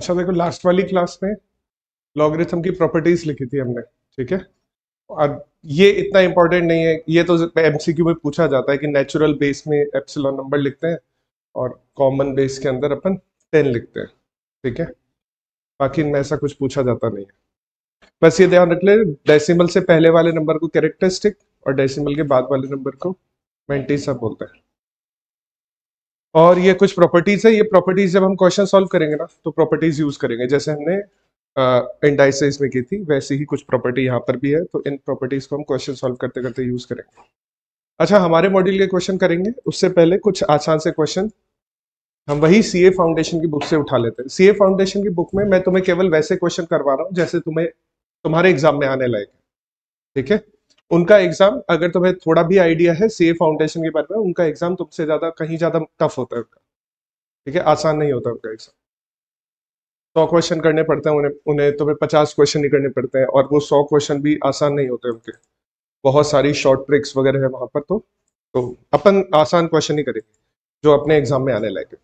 अच्छा देखो, लास्ट वाली क्लास में लॉगरिथम की प्रॉपर्टीज लिखी थी हमने। ठीक है। और ये इतना इंपॉर्टेंट नहीं है, ये तो एमसीक्यू में पूछा जाता है कि नेचुरल बेस में एप्सिलॉन नंबर लिखते हैं और कॉमन बेस के अंदर अपन 10 लिखते हैं। ठीक है। बाकी इनमें ऐसा कुछ पूछा जाता नहीं है। बस ये ध्यान रख ले, डेसिमल से पहले वाले नंबर को कैरेक्टरिस्टिक और डेसिमल के बाद वाले नंबर को मैंटिसा बोलते हैं। और ये कुछ प्रॉपर्टीज है, ये प्रॉपर्टीज जब हम क्वेश्चन सॉल्व करेंगे ना तो प्रॉपर्टीज यूज करेंगे, जैसे हमने इंडाइसेस में की थी वैसी ही कुछ प्रॉपर्टी यहाँ पर भी है, तो इन प्रॉपर्टीज को हम क्वेश्चन सॉल्व करते करते यूज करेंगे। अच्छा, हमारे मॉड्यूल के क्वेश्चन करेंगे उससे पहले कुछ आसान से क्वेश्चन हम वही सीए फाउंडेशन की बुक से उठा लेते हैं। सीए फाउंडेशन की बुक में मैं तुम्हें केवल वैसे क्वेश्चन करवा रहा हूँ जैसे तुम्हें तुम्हारे एग्जाम में आने लायक है। ठीक है। उनका एग्जाम अगर तुम्हें थोड़ा भी आइडिया है सीए फाउंडेशन के बारे में, उनका एग्जाम तुमसे ज्यादा कहीं ज्यादा टफ होता है उनका। ठीक है, आसान नहीं होता उनका एग्जाम। 100 क्वेश्चन करने पड़ते हैं उन्हें उन्हें तुम्हें 50 क्वेश्चन ही करने पड़ते हैं, और वो 100 क्वेश्चन भी आसान नहीं होते उनके। बहुत सारी शॉर्ट ट्रिक्स वगैरह है वहां पर। तो अपन आसान क्वेश्चन ही करेंगे जो अपने एग्जाम में आने लगे।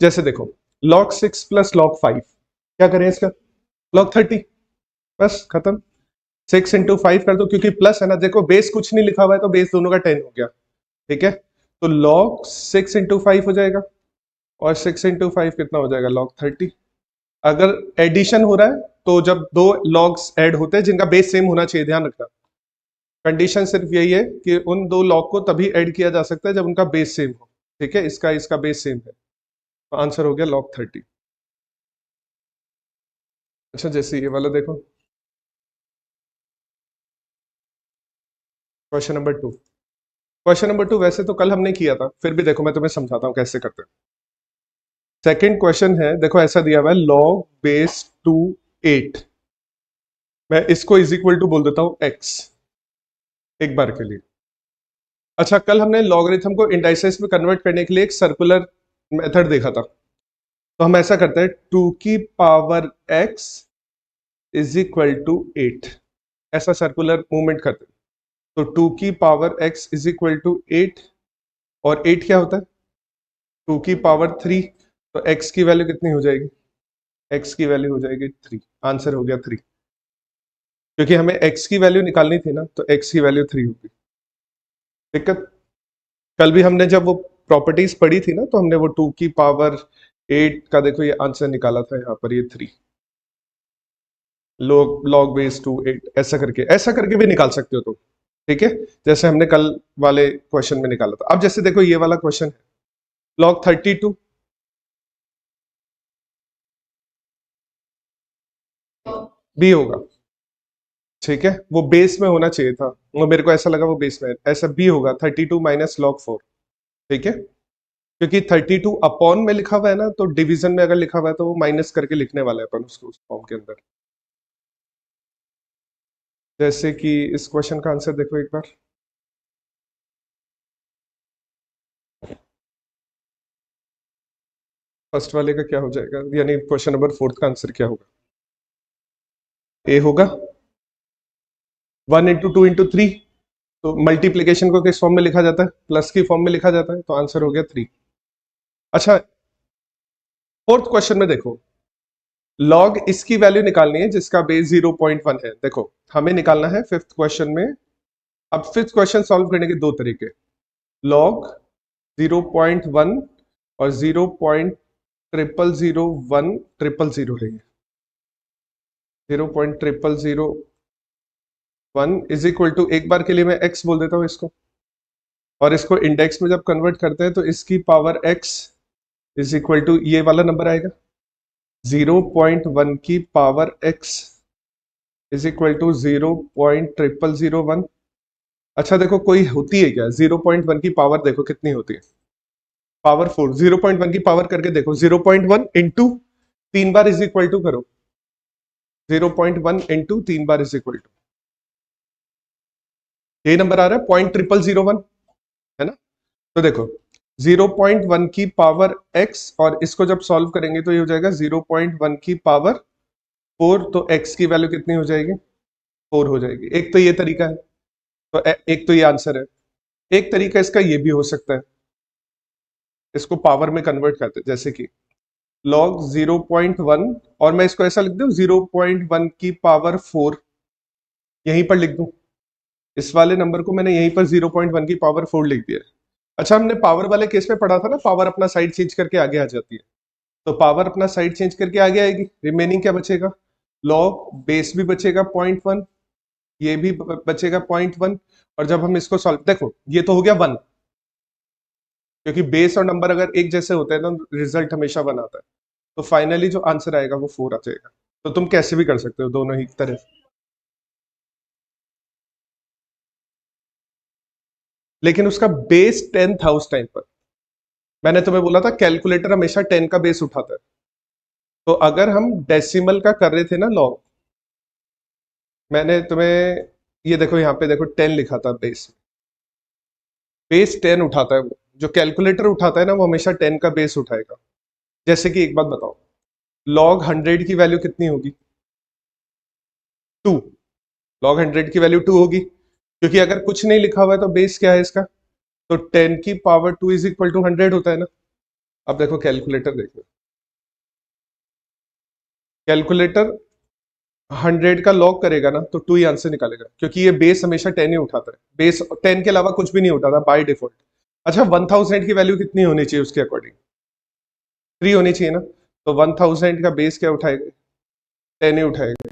जैसे देखो, log 6 प्लस log 5, क्या करें इसका? log 30, बस खत्म। 6 × 5 कर दो, क्योंकि प्लस है ना, देखो बेस कुछ नहीं लिखा हुआ है तो बेस दोनों का 10 हो गया। ठीक है। तो log 6 × 5 हो जाएगा, और 6 × 5 कितना हो जाएगा? log 30। अगर एडिशन हो रहा है तो जब दो लॉग्स ऐड होते हैं जिनका बेस सेम होना चाहिए, ध्यान रखना। कंडीशन सिर्फ यही है कि उन दो लॉग को तभी ऐड किया जा सकता है जब उनका बेस सेम हो। ठीक है, इसका इसका बेस सेम है, तो आंसर हो गया log 30। अच्छा, जैसे ये वाला देखो, क्वेश्चन नंबर 2। क्वेश्चन नंबर 2 वैसे तो कल हमने किया था, फिर भी देखो मैं तुम्हें समझाता हूँ कैसे करते हैं। सेकेंड क्वेश्चन है, देखो ऐसा दिया हुआ है log2 8। मैं इसको इज इक्वल टू बोल देता हूँ x, एक बार के लिए। अच्छा, कल हमने लॉगरिथम को इंडाइसेस में कन्वर्ट करने के लिए एक सर्कुलर मेथड देखा था। तो हम ऐसा करते हैं, 2 की power x is equal to 8, ऐसा सर्कुलर मूवमेंट करते हैं। तो 2 की power x is equal to 8, और 8 क्या होता है? 2 की पावर 3। तो x की वैल्यू कितनी हो जाएगी? x की वैल्यू हो जाएगी 3। आंसर हो गया 3, क्योंकि हमें x की वैल्यू निकालनी थी ना, तो x की वैल्यू 3 होगी। दिक्कत? कल भी हमने जब वो प्रॉपर्टीज पढ़ी थी ना, तो हमने वो 2 की पावर 8 का देखो ये आंसर निकाला था, यहाँ पर ये 3। log2 8, ऐसा करके भी निकाल सकते हो तुम। ठीक है, जैसे हमने कल वाले क्वेश्चन में निकाला था। अब जैसे देखो ये वाला क्वेश्चन है, log 32 भी होगा। ठीक है, वो बेस में होना चाहिए था, वो मेरे को ऐसा लगा वो बेस में है। ऐसा भी होगा 32 माइनस log 4। ठीक है, क्योंकि 32 अपॉन में लिखा हुआ है ना, तो डिवीजन में अगर लिखा हुआ है तो वो माइनस करके लिखने वाला है अपन उसको उस फॉर्म के अंदर। जैसे कि इस क्वेश्चन का आंसर देखो एक बार। फर्स्ट वाले का क्या हो जाएगा, यानी क्वेश्चन नंबर 4 का आंसर क्या होगा? ए होगा। 1 × 2 × 3, तो मल्टीप्लीकेशन को किस फॉर्म में लिखा जाता है? प्लस की फॉर्म में लिखा जाता है, तो आंसर हो गया 3। अच्छा, फोर्थ क्वेश्चन में देखो, लॉग इसकी वैल्यू निकालनी है जिसका बेस 0.1 है। देखो हमें निकालना है फिफ्थ क्वेश्चन में। अब फिफ्थ क्वेश्चन सॉल्व करने के दो तरीके, लॉग 0.1 और 0.000100 है। 0.0001 इज इक्वल टू, एक बार के लिए मैं x बोल देता हूं इसको, और इसको इंडेक्स में जब कन्वर्ट करते हैं तो इसकी power x is equal to ये वाला नंबर आएगा, 0.1 की power x is equal to 0.0001। अच्छा देखो, कोई होती है क्या 0.1 की पावर? देखो कितनी होती है, पावर 4। 0.1 की पावर करके देखो, 0.1 इंटू 3 बार इज इक्वल टू करो, 0.1 इंटू 3 बार इज इक्वल टू, यही नंबर आ रहा है 0.0001, है ना? तो देखो 0.1 की पावर x, और इसको जब सॉल्व करेंगे तो ये हो जाएगा 0.1 की पावर 4। तो x की वैल्यू कितनी हो जाएगी? 4 हो जाएगी। एक तो ये तरीका है, तो एक तो ये आंसर है। एक तरीका इसका ये भी हो सकता है, इसको पावर में कन्वर्ट करते, जैसे कि लॉग 0.1, और मैं इसको ऐसा लिख दूं 0.1 की पावर 4, यहीं पर लिख दूं। इस वाले नंबर को मैंने यहीं पर 0.1 की पावर 4 लिख दिया। अच्छा, हमने पावर वाले केस में पढ़ा था ना, पावर अपना साइड चेंज करके आगे आ जाती है। तो पावर अपना साइड चेंज करके आगे आएगी, रिमेनिंग क्या बचेगा? लॉग बेस भी बचेगा 0.1, ये भी बचेगा 0.1। और जब हम इसको सॉल्व, देखो ये तो हो गया 1, क्योंकि बेस और नंबर अगर एक जैसे होते हैं तो रिजल्ट हमेशा 1 आता है। तो फाइनली जो आंसर आएगा वो 4 आ जाएगा। तो तुम कैसे भी कर सकते हो दोनों ही तरह। लेकिन उसका बेस 10 था उस टाइम पर। मैंने तुम्हें बोला था कैलकुलेटर हमेशा 10 का बेस उठाता है। तो अगर हम डेसिमल का कर रहे थे ना लॉग, मैंने तुम्हें, ये देखो यहाँ पे देखो 10 लिखा था बेस। बेस 10 उठाता है वो, जो कैलकुलेटर उठाता है ना वो हमेशा 10 का बेस उठाएगा। जैसे कि एक बात बताओ, लॉग 100 की वैल्यू कितनी होगी? 2। लॉग 100 की वैल्यू 2 होगी, क्योंकि अगर कुछ नहीं लिखा हुआ है तो बेस क्या है इसका? तो 10 की पावर 2 इज इक्वल टू 100 होता है ना। अब देखो कैलकुलेटर देखो, कैलकुलेटर 100 का लॉग करेगा ना तो 2 ही आंसर निकालेगा, क्योंकि ये बेस हमेशा 10 ही उठाता है। बेस 10 के अलावा कुछ भी नहीं उठाता बाय डिफॉल्ट। अच्छा, 1000 की वैल्यू कितनी होनी चाहिए उसके अकॉर्डिंग? 3 होनी चाहिए ना। तो 1000 का बेस क्या उठाएगा? 10 ही उठाएगा।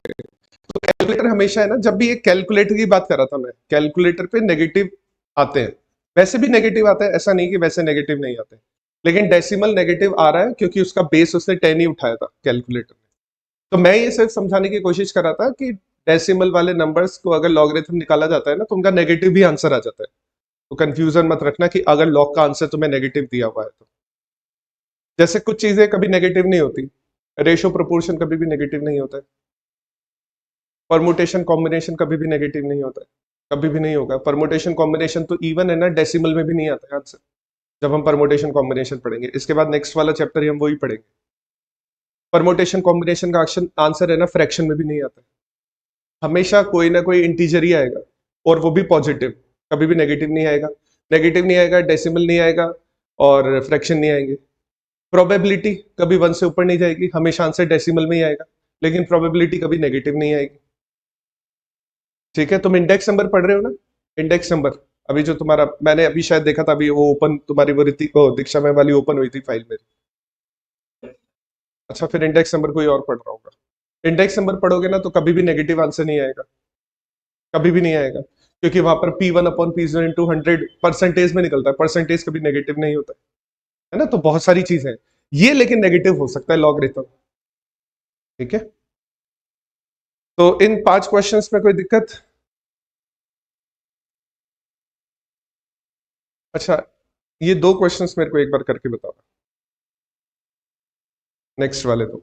तो कैलकुलेटर हमेशा है ना, जब भी एक कैलकुलेटर की बात कर रहा था मैं, कैलकुलेटर पे नेगेटिव आते हैं। वैसे भी नेगेटिव आता है, ऐसा नहीं कि वैसे नेगेटिव नहीं आते, लेकिन डेसिमल नेगेटिव आ रहा है क्योंकि उसका बेस उसने 10 ही उठाया था कैलकुलेटर ने। तो मैं ये सिर्फ समझाने की कोशिश कर रहा था कि डेसिमल वाले नंबर्स को अगर लॉगरिथम निकाला जाता है ना तो उनका नेगेटिव भी आंसर आ जाता है। तो कंफ्यूजन मत रखना कि अगर लॉग का आंसर तुम्हें नेगेटिव दिया हुआ है तो। जैसे कुछ चीजें कभी नेगेटिव नहीं होती, रेशो प्रोपोर्शन कभी भी नेगेटिव नहीं होता है, परमुटेशन कॉम्बिनेशन कभी भी नेगेटिव नहीं होता है, कभी भी नहीं होगा। परमुटेशन कॉम्बिनेशन तो इवन है ना, डेसिमल में भी नहीं आता है आंसर। जब हम परमुटेशन कॉम्बिनेशन पढ़ेंगे इसके बाद नेक्स्ट वाला चैप्टर ही हम वही पढ़ेंगे। परमुटेशन कॉम्बिनेशन का आंसर है ना फ्रैक्शन में भी नहीं आता है। हमेशा कोई ना कोई इंटीजर ही आएगा, और वो भी पॉजिटिव, कभी भी नेगेटिव नहीं आएगा। नेगेटिव नहीं आएगा, डेसिमल नहीं आएगा, और फ्रैक्शन नहीं आएंगे। प्रोबेबिलिटी कभी 1 से ऊपर नहीं जाएगी, हमेशा आंसर डेसिमल में ही आएगा, लेकिन प्रोबेबिलिटी कभी नेगेटिव नहीं आएगी। ठीक है, तुम इंडेक्स नंबर पढ़ रहे हो ना? इंडेक्स नंबर अभी जो तुम्हारा, मैंने अभी शायद देखा था, अभी वो ओपन तुम्हारी वो रीति को दीक्षा में वाली ओपन हुई थी फाइल मेरी। अच्छा, फिर इंडेक्स नंबर कोई और पढ़ रहा होगा। इंडेक्स नंबर पढ़ोगे ना तो कभी भी नेगेटिव आंसर नहीं आएगा, कभी भी नहीं आएगा, क्योंकि वहां पर P1 upon P0 into 100 percentage में निकलता है। परसेंटेज कभी नेगेटिव नहीं होता है ना। तो बहुत सारी चीजें हैं ये, लेकिन नेगेटिव हो सकता है लॉगरिथम। ठीक है, तो इन 5 क्वेश्चंस में कोई दिक्कत? अच्छा, ये 2 क्वेश्चंस मेरे को एक बार करके बताओ, नेक्स्ट वाले तो।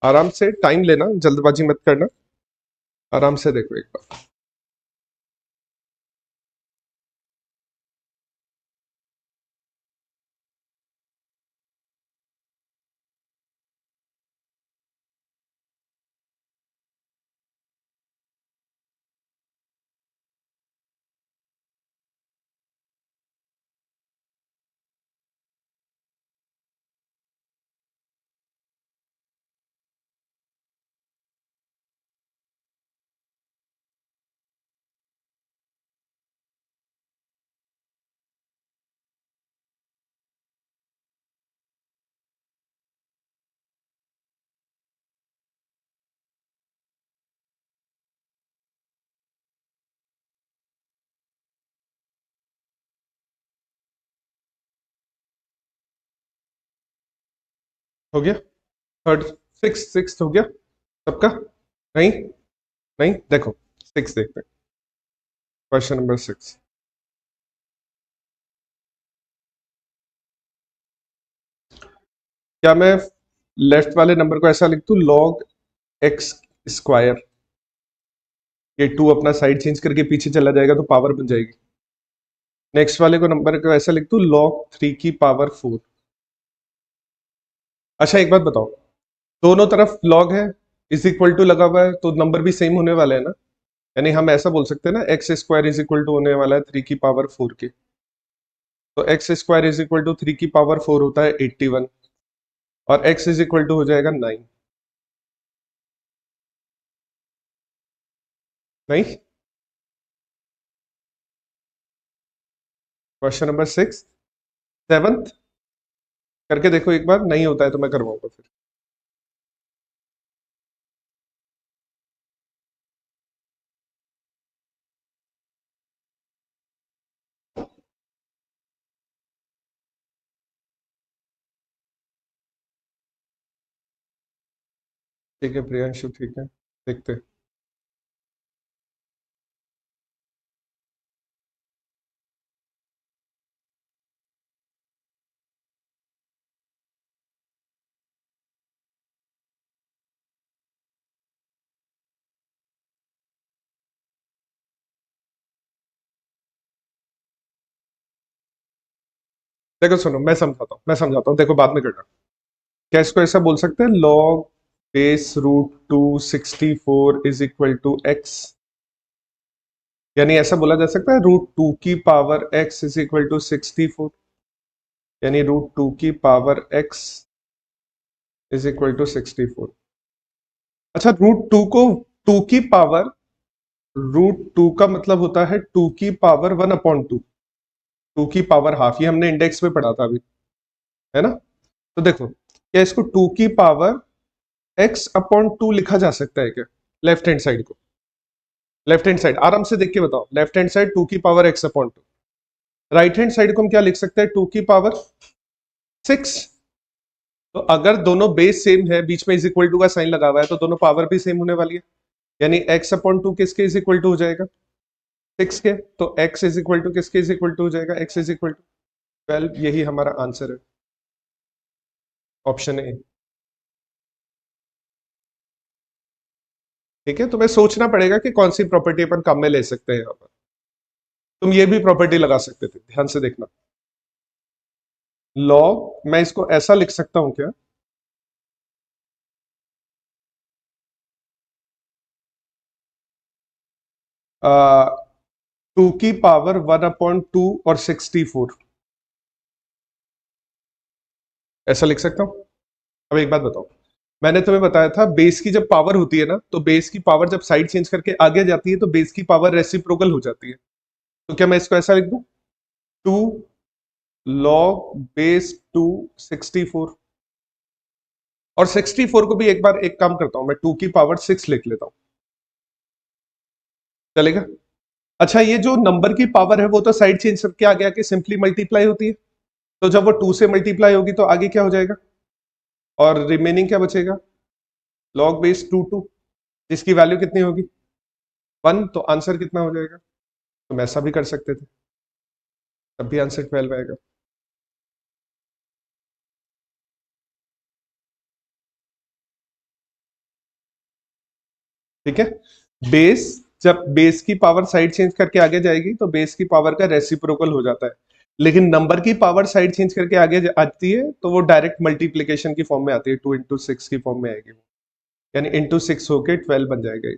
आराम से टाइम लेना, जल्दबाजी मत करना, आराम से देखो एक बार। हो गया? थर्ड, सिक्स हो गया सबका? नहीं, नहीं, देखो 6 देखते हैं, क्वेश्चन नंबर 6। क्या मैं लेफ्ट वाले नंबर को ऐसा लिख दूं, लॉग एक्स स्क्वायर, ये 2 अपना साइड चेंज करके पीछे चला जाएगा तो पावर बन जाएगी। नेक्स्ट वाले को नंबर को ऐसा लिख दूं, लॉग 3 की पावर 4। अच्छा, एक बात बताओ, दोनों तरफ लॉग है, इज इक्वल टू लगा हुआ है, तो नंबर भी सेम होने वाले हैं ना। यानी हम ऐसा बोल सकते हैं ना, x square is equal to होने वाला है 3 की पावर 4 के। तो x square is equal to 3 की पावर 4 होता है 81। और x इज इक्वल टू हो जाएगा 9। नहीं, क्वेश्चन नंबर 6 7th करके देखो एक बार, नहीं होता है तो मैं करवाऊंगा फिर। ठीक है प्रियांशु, ठीक है, देखते हैं। देखो सुनो, मैं समझाता हूँ, देखो बाद में करना। क्या इसको ऐसा बोल सकते हैं, log base root 264 is equal to x, यानी ऐसा बोला जा सकता है रूट 2 की power x is equal to 64, यानी रूट 2 की power x is equal to 64। अच्छा, रूट 2 को 2 की पावर, रूट 2 का मतलब होता है 2 की पावर 1/2, 2 की पावर हाफ, ये हमने इंडेक्स में पढ़ा था अभी, है ना। तो देखो, क्या इसको 2 की पावर x/2 लिखा जा सकता है क्या, लेफ्ट हैंड साइड को, लेफ्ट हैंड साइड आराम से देख के बताओ, लेफ्ट हैंड साइड 2 की power x/2, right hand side को हम क्या लिख सकते हैं, 2 की पावर 6। तो अगर दोनों बेस सेम है, बीच में इज इक्वल टू का साइन लगा हुआ है, तो दोनों पावर भी सेम होने वाली है, यानी x/2 किसके इज इक्वल टू हो जाएगा, 6 के। तो x इज इक्वल टू किसके इज इक्वल टू हो जाएगा, x इज इक्वल टू 12। यही हमारा आंसर है, ऑप्शन ए। ठीक है, तुम्हें सोचना पड़ेगा कि कौन सी प्रॉपर्टी अपन काम में ले सकते हैं यहाँ पर। तुम ये भी प्रॉपर्टी लगा सकते थे, ध्यान से देखना। लॉग, मैं इसको ऐसा लिख सकता हूं क्या, टू की पावर 1/2 और 64, ऐसा लिख सकता हूं। अब एक बात बताओ, मैंने तुम्हें बताया था बेस की जब पावर होती है ना, तो बेस की पावर जब साइड चेंज करके आगे जाती है तो बेस की पावर रेसिप्रोकल हो जाती है। तो क्या मैं इसको ऐसा लिख दूं, 2 लॉग बेस 264, और 64 को भी एक बार एक काम करता हूं, मैं 2 की पावर 6 लिख लेता हूं, चलेगा। अच्छा, ये जो नंबर की पावर है वो तो साइड चेंज करके आगे आके सिंपली मल्टीप्लाई होती है, तो जब वो 2 से मल्टीप्लाई होगी तो आगे क्या हो जाएगा, और रिमेनिंग क्या बचेगा, लॉग बेस 2 जिसकी वैल्यू कितनी होगी, 1। तो आंसर कितना हो जाएगा, तुम ऐसा भी कर सकते थे, तब भी आंसर 12 आएगा। ठीक है, बेस, जब बेस की पावर साइड चेंज करके आगे जाएगी तो बेस की पावर का रेसिप्रोकल हो जाता है, लेकिन नंबर की पावर साइड चेंज करके आगे आती है तो वो डायरेक्ट मल्टीप्लीकेशन की फॉर्म में आती है, 2 × 6 की फॉर्म में आएगी, यानी ×6 होके 12 बन जाएगा ये।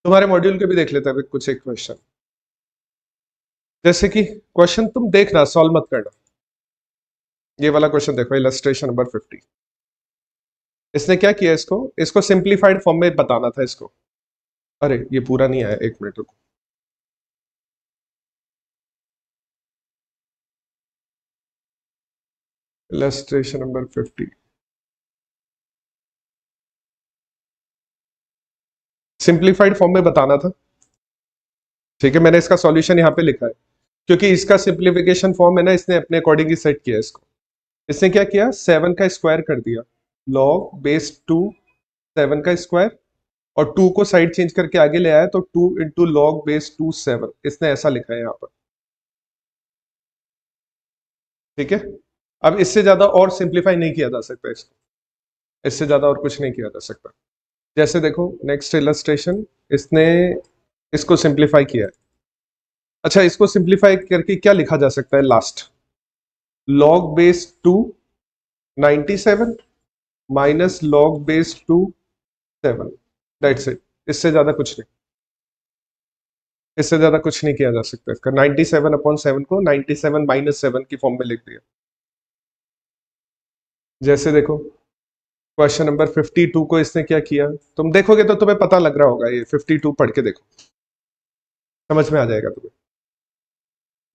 तुम्हारे मॉड्यूल के भी देख लेते हैं अभी कुछ एक क्वेश्चन, जैसे कि क्वेश्चन तुम देखना, सॉल्व मत करना। ये वाला क्वेश्चन देखो, इलस्ट्रेशन नंबर 50। इसने क्या किया, इसको इसको सिंप्लीफाइड फॉर्म में बताना था इसको। अरे ये पूरा नहीं आया, एक मिनट रुको। इलस्ट्रेशन नंबर 50 सिंप्लीफाइड फॉर्म में बताना था। ठीक है, मैंने इसका सॉल्यूशन यहाँ पे लिखा है, क्योंकि इसका सिंप्लीफिकेशन फॉर्म है ना, इसने अपने अकॉर्डिंग ही सेट किया इसको। इसने क्या किया, 7 का स्क्वायर कर दिया, लॉग बेस 2 7 का स्क्वायर, और 2 को साइड चेंज करके आगे ले आया तो 2 × लॉग बेस 2 7, इसने ऐसा लिखा है यहाँ पर। ठीक है, अब इससे ज्यादा और सिंप्लीफाई नहीं किया जा सकता इसको, इससे ज्यादा और कुछ नहीं किया जा सकता। जैसे देखो नेक्स्ट इलस्ट्रेशन, इसने इसको सिंप्लीफाई किया है। अच्छा, इसको सिंप्लीफाई करके क्या लिखा जा सकता है, last log base 2 97 minus log base 2 7, that's it, इससे ज्यादा कुछ नहीं। इससे ज्यादा कुछ नहीं किया जा सकता इसका। 97/7 को 97 - 7 की फॉर्म में लिख दिया। जैसे देखो क्वेश्चन नंबर 52 को इसने क्या किया, तुम देखोगे तो तुम्हें पता लग रहा होगा, ये 52 पढ़ के देखो, समझ में आ जाएगा तुम्हें।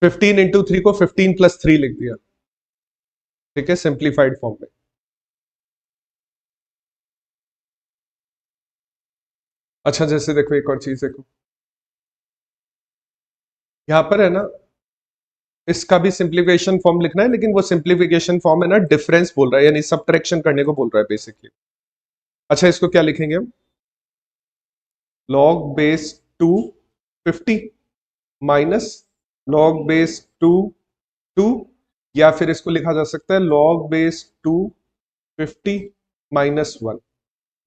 15 × 3 को 15 + 3 लिख दिया, ठीक है, सिंप्लीफाइड फॉर्म में। अच्छा जैसे देखो एक और चीज देखो, यहां पर है ना, इसका भी सिंप्लीफिकेशन फॉर्म लिखना है, लेकिन वो सिंप्लीफिकेशन फॉर्म है ना डिफरेंस बोल रहा है, यानी सब्ट्रैक्शन करने को बोल रहा है बेसिकली। अच्छा इसको क्या लिखेंगे हम, log base 2 50 minus log base 2 2, या फिर इसको लिखा जा सकता है log बेस 2 50 -1।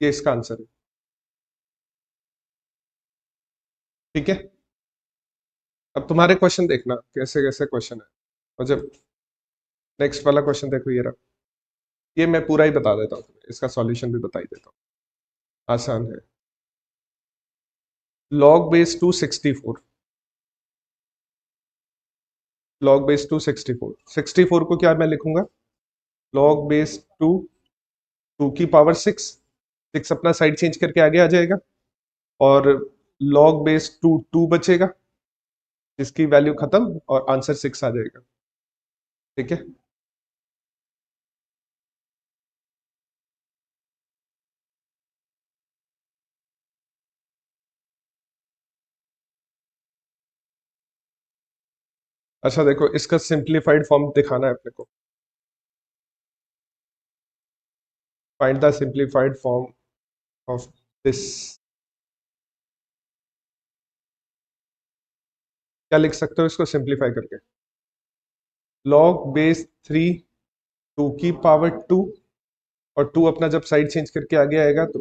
ये इसका आंसर है, ठीक है। अब तुम्हारे क्वेश्चन देखना कैसे कैसे क्वेश्चन है। और जब नेक्स्ट वाला क्वेश्चन देखो, ये रहा, ये मैं पूरा ही बता देता हूँ तुम्हें, इसका सॉल्यूशन भी बता ही देता हूँ, आसान है। log बेस 2 64, log बेस 2 64, 64 को क्या मैं लिखूंगा, log बेस 2 2 की पावर 6, 6 अपना साइड चेंज करके आगे आ जाएगा, और log बेस 2 2 बचेगा, जिसकी वैल्यू खत्म और आंसर 6 आ जाएगा, ठीक है। अच्छा देखो इसका सिंप्लीफाइड फॉर्म दिखाना है अपने को, find the simplified form of this. क्या लिख सकते हो इसको सिंप्लीफाई करके, log बेस 3 2 की पावर 2, और 2 अपना जब साइड चेंज करके आगे आएगा तो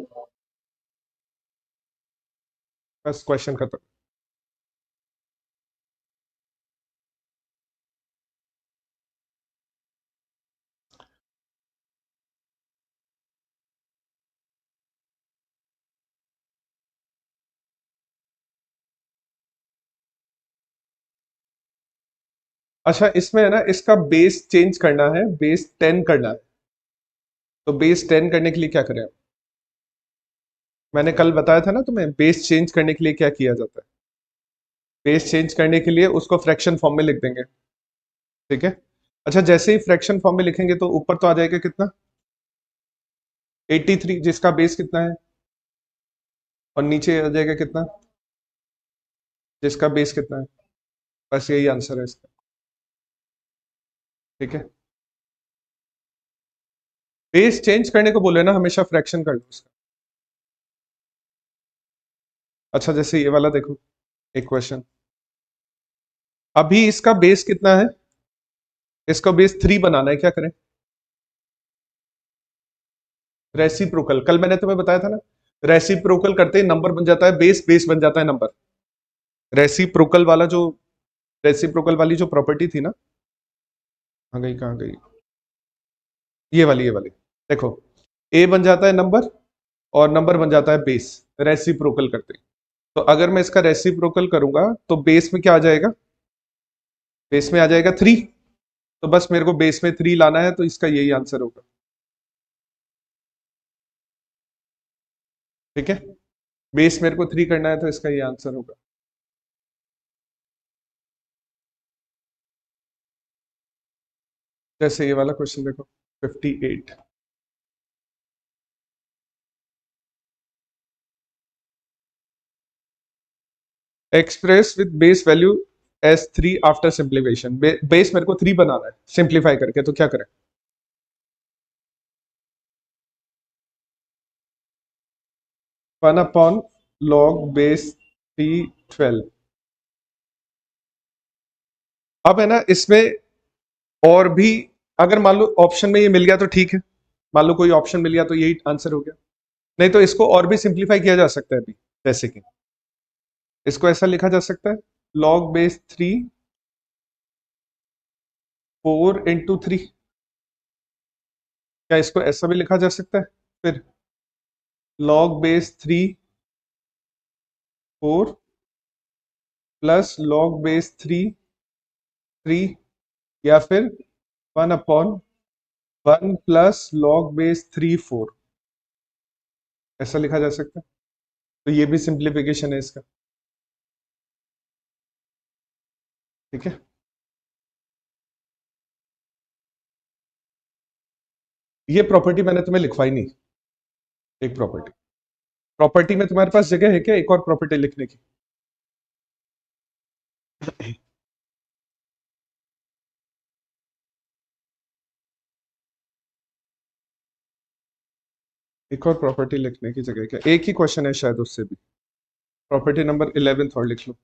बस क्वेश्चन खत्म। अच्छा इसमें है ना, इसका बेस चेंज करना है, बेस 10 करना है, तो बेस 10 करने के लिए क्या करें, मैंने कल बताया था ना तुम्हें, बेस चेंज करने के लिए क्या किया जाता है। बेस चेंज करने के लिए उसको फ्रैक्शन फॉर्म में लिख देंगे, ठीक है। अच्छा जैसे ही फ्रैक्शन फॉर्म में लिखेंगे तो ऊपर तो आ जाएगा कितना, 83, जिसका बेस कितना है, और नीचे आ जाएगा कितना, जिसका बेस कितना है। बस यही आंसर है इसका, ठीक है। बेस चेंज करने को बोले ना, हमेशा फ्रैक्शन कर लो उसका। अच्छा जैसे ये वाला देखो, एक क्वेश्चन, अभी इसका बेस कितना है, इसका बेस 3 बनाना है, क्या करें, रेसिप्रोकल, कल मैंने तुम्हें बताया था ना, रेसिप्रोकल करते ही नंबर बन जाता है बेस, बेस बन जाता है नंबर। रेसिप्रोकल वाला जो, रेसिप्रोकल वाली जो प्रॉपर्टी थी ना, कहाँ गई कहाँ गई, ये वाली देखो, ए बन जाता है नंबर, और नंबर बन जाता है बेस, रेसिप्रोकल करते ही। तो अगर मैं इसका रेसिप्रोकल करूंगा तो बेस में क्या आ जाएगा, बेस में आ जाएगा 3, तो बस मेरे को बेस में 3 लाना है, तो इसका यही आंसर होगा, ठीक है। बेस मेरे को 3 करना है, तो इसका ये आंसर होगा। जैसे ये वाला क्वेश्चन देखो, 58, express with base value S 3 after simplification, base मेरे को 3 बनाना है सिंप्लीफाई करके, तो क्या करें, 1/log बेस 3 12। अब है ना इसमें और भी, अगर मान लो ऑप्शन में ये मिल गया तो ठीक है, मान लो कोई ऑप्शन मिल गया तो यही आंसर हो गया, नहीं तो इसको और भी सिंप्लीफाई किया जा सकता है अभी, जैसे कि इसको ऐसा लिखा जा सकता है, log बेस 3 4 × 3, क्या इसको ऐसा भी लिखा जा सकता है, फिर log base 3 4 plus log base 3 या फिर 1/1 प्लस लॉग बेस 3 4, ऐसा लिखा जा सकता है। तो ये भी सिंप्लीफिकेशन है इसका। ठीक है, ये प्रॉपर्टी मैंने तुम्हें लिखवाई नहीं। एक प्रॉपर्टी, प्रॉपर्टी में तुम्हारे पास जगह है क्या एक और प्रॉपर्टी लिखने की? एक और प्रॉपर्टी लिखने की जगह क्या? एक ही क्वेश्चन है शायद उससे भी। प्रॉपर्टी नंबर 11 और लिख लो।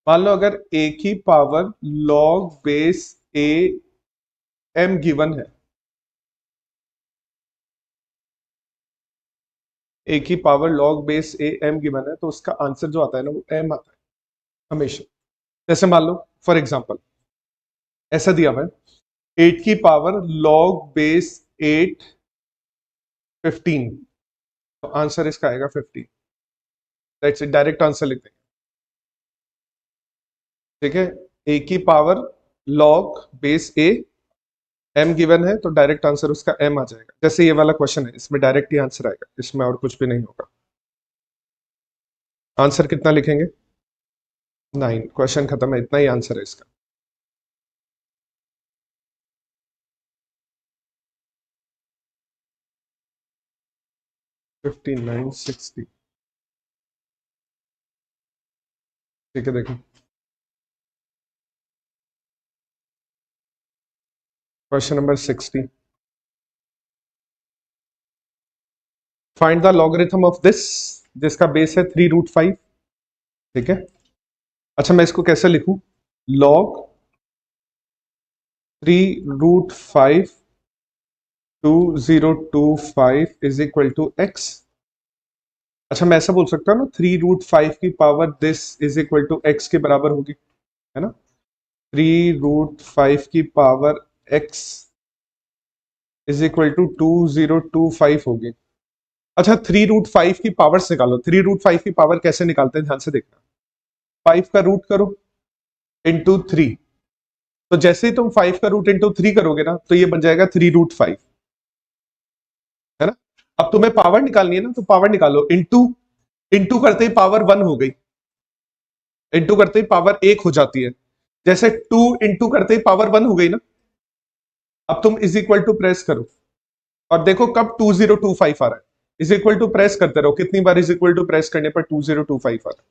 मान लो अगर ए की power log base a m given है, ए की power log base a m given है, तो उसका आंसर जो आता है ना वो एम आता है हमेशा। जैसे मान लो फॉर एग्जांपल ऐसा दिया हुआ है 8 की पावर लॉग बेस 8 15, तो आंसर इसका आएगा 15। दैट्स इट, डायरेक्ट आंसर लिख देंगे। ठीक है, ए की power log base a m given है, तो डायरेक्ट आंसर उसका एम आ जाएगा। जैसे ये वाला क्वेश्चन है, इसमें डायरेक्ट ही आंसर आएगा, इसमें और कुछ भी नहीं होगा। आंसर कितना लिखेंगे? 9। क्वेश्चन खत्म है, इतना ही आंसर है इसका। फिफ्टीन 9 60। ठीक है, देखो question number 60। Find the logarithm of this, जिसका बेस है 3√5। ठीक है, अच्छा मैं इसको कैसे लिखूं? Log 3√5 2025 is equal to x. अच्छा मैं ऐसा बोल सकता हूँ ना, 3√5 की power this is equal to x के बराबर होगी, है ना? 3√5 की power x is equal to 2025 होगी। अच्छा 3√5 की पावर्स निकालो। 3√5 की पावर कैसे निकालते हैं, ध्यान से देखना। 5 का रूट करो इंटू 3, तो जैसे ही तुम 5 का रूट इंटू 3 करोगे ना, तो ये बन जाएगा 3√5, है ना? अब तुम्हें पावर निकालनी है ना, तो पावर निकालो। इंटू इंटू करते ही पावर 1 हो गई, इंटू करते ही पावर 1 हो जाती है। जैसे 2 इंटू करते ही पावर 1 हो गई ना, अब तुम इज इक्वल टू प्रेस करो और देखो कब 2025 आ रहा है। इज इक्वल टू प्रेस करते रहो, कितनी बार इज इक्वल टू प्रेस करने पर 2025 आ रहा है?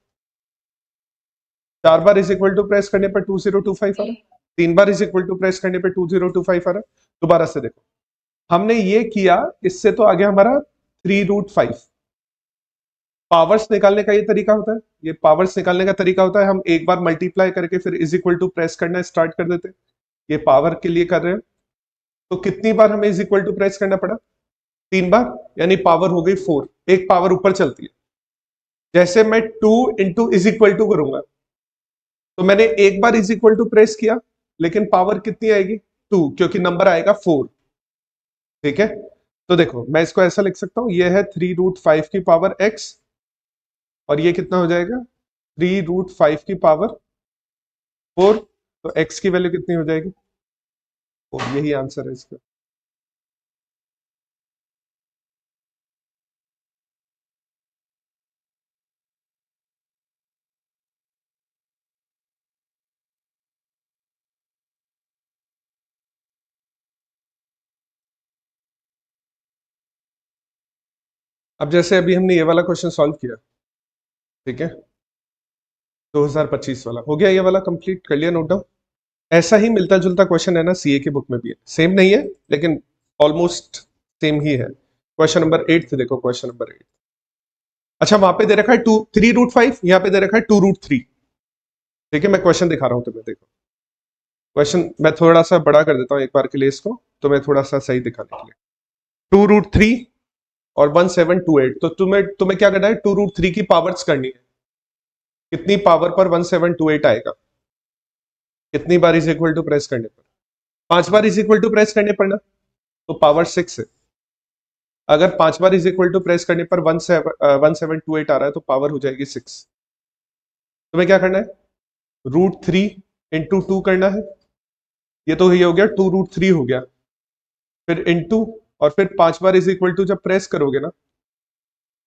4 बार इज इक्वल टू प्रेस करने पर 2025 आ रहा है। 3 बार इज इक्वल टू प्रेस करने पर 2025 आ रहा है। दोबारा से देखो, हमने ये किया, इससे तो आगे हमारा 3√5। पावर्स निकालने का ये तरीका होता है, ये पावर्स निकालने का तरीका होता है, हम एक बार मल्टीप्लाई करके फिर इज इक्वल टू प्रेस करना स्टार्ट कर देते हैं। ये पावर के लिए कर रहे हैं, तो कितनी बार हमें इज इक्वल टू प्रेस करना पड़ा? 3 बार, यानी पावर हो गई 4। एक पावर ऊपर चलती है। जैसे मैं 2 इंटू इज इक्वल टू करूंगा, तो मैंने एक बार इज इक्वल टू प्रेस किया, लेकिन पावर कितनी आएगी? 2, क्योंकि नंबर आएगा 4। ठीक है, तो देखो मैं इसको ऐसा लिख सकता हूं, ये है 3√5 की पावर x, और ये कितना हो जाएगा? 3√5 की पावर 4। तो x की वैल्यू कितनी हो जाएगी? और यही आंसर है इसका। अब जैसे अभी हमने ये वाला क्वेश्चन सॉल्व किया, ठीक है, 2025 वाला हो गया, ये वाला कंप्लीट कर लिया, नोट डाउन। ऐसा ही मिलता जुलता क्वेश्चन है ना सीए की बुक में भी है, सेम नहीं है लेकिन ऑलमोस्ट सेम ही है। क्वेश्चन नंबर 8 देखो, क्वेश्चन नंबर 8। अच्छा वहां पे दे रखा है 3√5, यहाँ पे दे रखा है 2√3। ठीक है, मैं क्वेश्चन दिखा रहा हूं तुम्हें, देखो क्वेश्चन मैं थोड़ा सा बड़ा कर देता हूँ एक बार के लिए इसको, तुम्हें थोड़ा सा सही दिखाने के लिए। 2√3 और 1728, तो तुम्हें तुम्हें क्या करना है? 2√3 की पावर्स करनी है। कितनी पावर पर 1728 आएगा? कितनी बार इज इक्वल टू प्रेस करने पर? 5 बार इज इक्वल टू प्रेस करने पर ना, तो पावर 6 है। अगर 5 बार इज इक्वल टू प्रेस करने पर 1728 आ रहा है तो पावर हो जाएगी 6। तुम्हें क्या करना है, √3 इंटू 2 करना है। ये तो ये हो गया 2√3 हो गया, फिर इंटू, और फिर 5 बार इज इक्वल टू जब प्रेस करोगे ना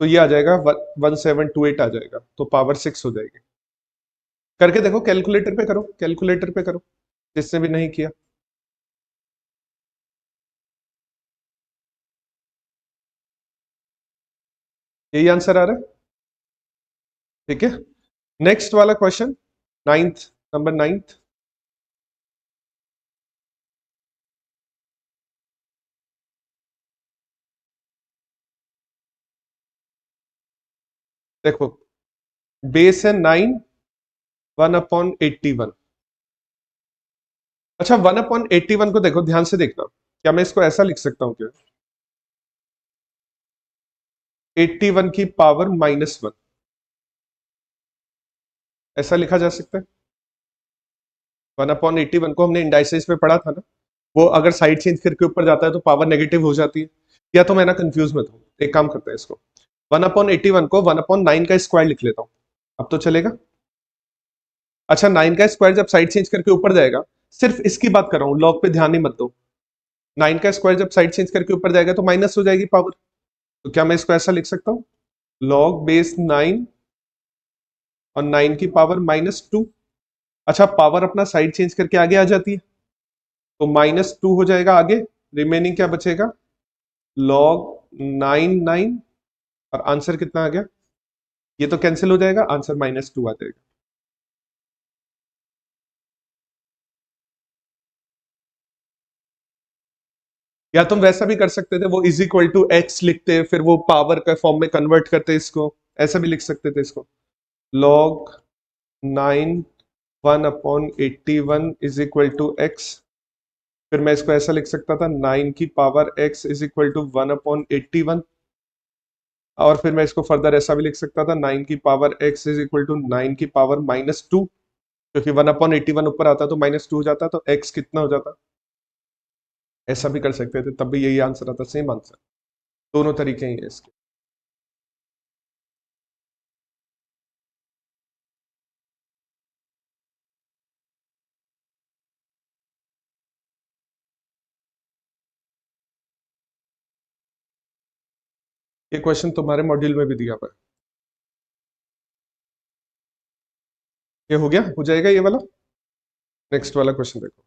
तो ये आ जाएगा 1728 आ जाएगा, तो पावर 6 हो जाएगी। करके देखो, कैलकुलेटर पे करो, कैलकुलेटर पे करो, जिसने भी नहीं किया। यही आंसर आ रहा है, ठीक है। नेक्स्ट वाला क्वेश्चन, नाइन्थ, नंबर 9। देखो, बेस है 9, 1/81। अच्छा, 1/81 को देखो, ध्यान से देखना, क्या मैं इसको ऐसा लिख सकता हूं क्या, 81 की पावर -1, ऐसा लिखा जा सकता है। 1/81 को हमने इंडाइसिस में पढ़ा था ना, वो अगर साइड चेंज करके ऊपर जाता है तो पावर नेगेटिव हो जाती है। या तो मैं ना कंफ्यूज मत हूं, एक काम करते हैं इसको, 1/81 को 1/9 का स्क्वायर लिख लेता हूं, अब तो चलेगा। अच्छा, 9 का स्क्वायर जब साइड चेंज करके ऊपर जाएगा, सिर्फ इसकी बात कर रहा हूं, लॉग पे ध्यान नहीं मत दो। 9 का स्क्वायर जब साइड चेंज करके ऊपर जाएगा तो माइनस हो जाएगी पावर। तो क्या मैं इसको ऐसा लिख सकता हूं, लॉग बेस 9 और 9 की पावर -2। अच्छा, पावर अपना साइड चेंज करके आगे आ जाती है, तो -2 हो जाएगा आगे, रिमेनिंग क्या बचेगा, लॉग 9 और आंसर कितना आ गया, ये तो कैंसिल हो जाएगा, आंसर -2 आ जाएगा। या तुम वैसा भी कर सकते थे, वो इज इक्वल टू एक्स लिखते, फिर वो पावर का फॉर्म में कन्वर्ट करते इसको, ऐसा भी लिख सकते थे इसको, log 9 1/81 is equal to x. फिर मैं इसको ऐसा लिख सकता था, 9 की power x is equal to 1/81। और फिर मैं इसको फर्दर ऐसा भी लिख सकता था, 9 की power x is equal to 9 की पावर -2, क्योंकि 1/81 ऊपर आता तो -2 हो जाता, तो x कितना हो जाता, ऐसा भी कर सकते थे, तब भी यही आंसर आता, सेम आंसर। दोनों तरीके ही है इसके। ये क्वेश्चन तुम्हारे मॉड्यूल में भी दिया हुआ है। ये हो गया, हो जाएगा ये वाला। नेक्स्ट वाला क्वेश्चन देखो,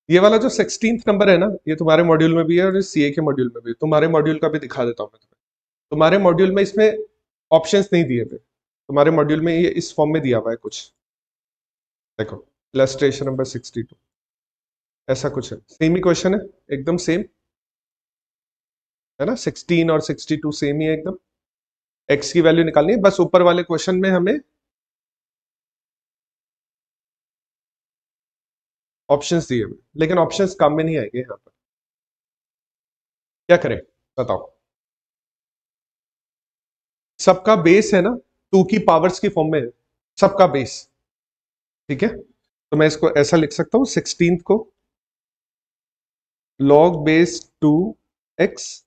ये वाला जो 16th नंबर है ना, ये तुम्हारे मॉड्यूल में भी है और सीए के मॉड्यूल में भी है। तुम्हारे मॉड्यूल का भी दिखा देता हूँ मैं तुम्हें। तुम्हारे मॉड्यूल में इसमें ऑप्शंस नहीं दिए थे, तुम्हारे मॉड्यूल में ये इस फॉर्म में दिया हुआ है कुछ, देखो, इलस्ट्रेशन नंबर 62, ऐसा कुछ है, सेम ही क्वेश्चन है, एकदम सेम है ना, 16 और 62 सेम ही है एकदम। एक्स की वैल्यू निकालनी है, बस ऊपर वाले क्वेश्चन में हमें ऑप्शंस दिए हुए, लेकिन ऑप्शंस काम में नहीं आएंगे यहाँ पर, क्या करें बताओ। सबका बेस है ना, 2 की पावर्स की फॉर्म में है, सबका बेस, ठीक है। तो मैं इसको ऐसा लिख सकता हूं, 16 को log base 2x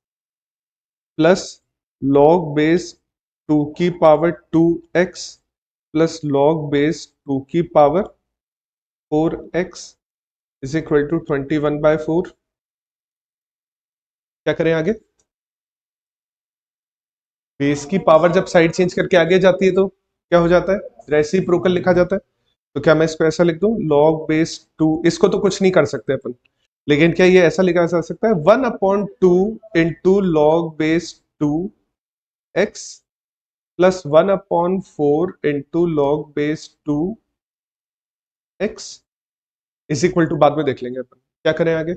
plus log base 2 की power 2x plus log base 2 की power 4x is equal to 21/4। क्या करें आगे, बेस की पावर जब साइड चेंज करके आगे जाती है तो क्या हो जाता है, रेसिप्रोकल लिखा जाता है। तो क्या मैं इसको ऐसा लिख दूं, log बेस 2, इसको तो कुछ नहीं कर सकते अपन, लेकिन क्या ये ऐसा लिखा जा सकता है, 1/2 into log base 2x plus 1/4 into log base 2x is equal to, बाद में देख लेंगे अपन, क्या करें आगे।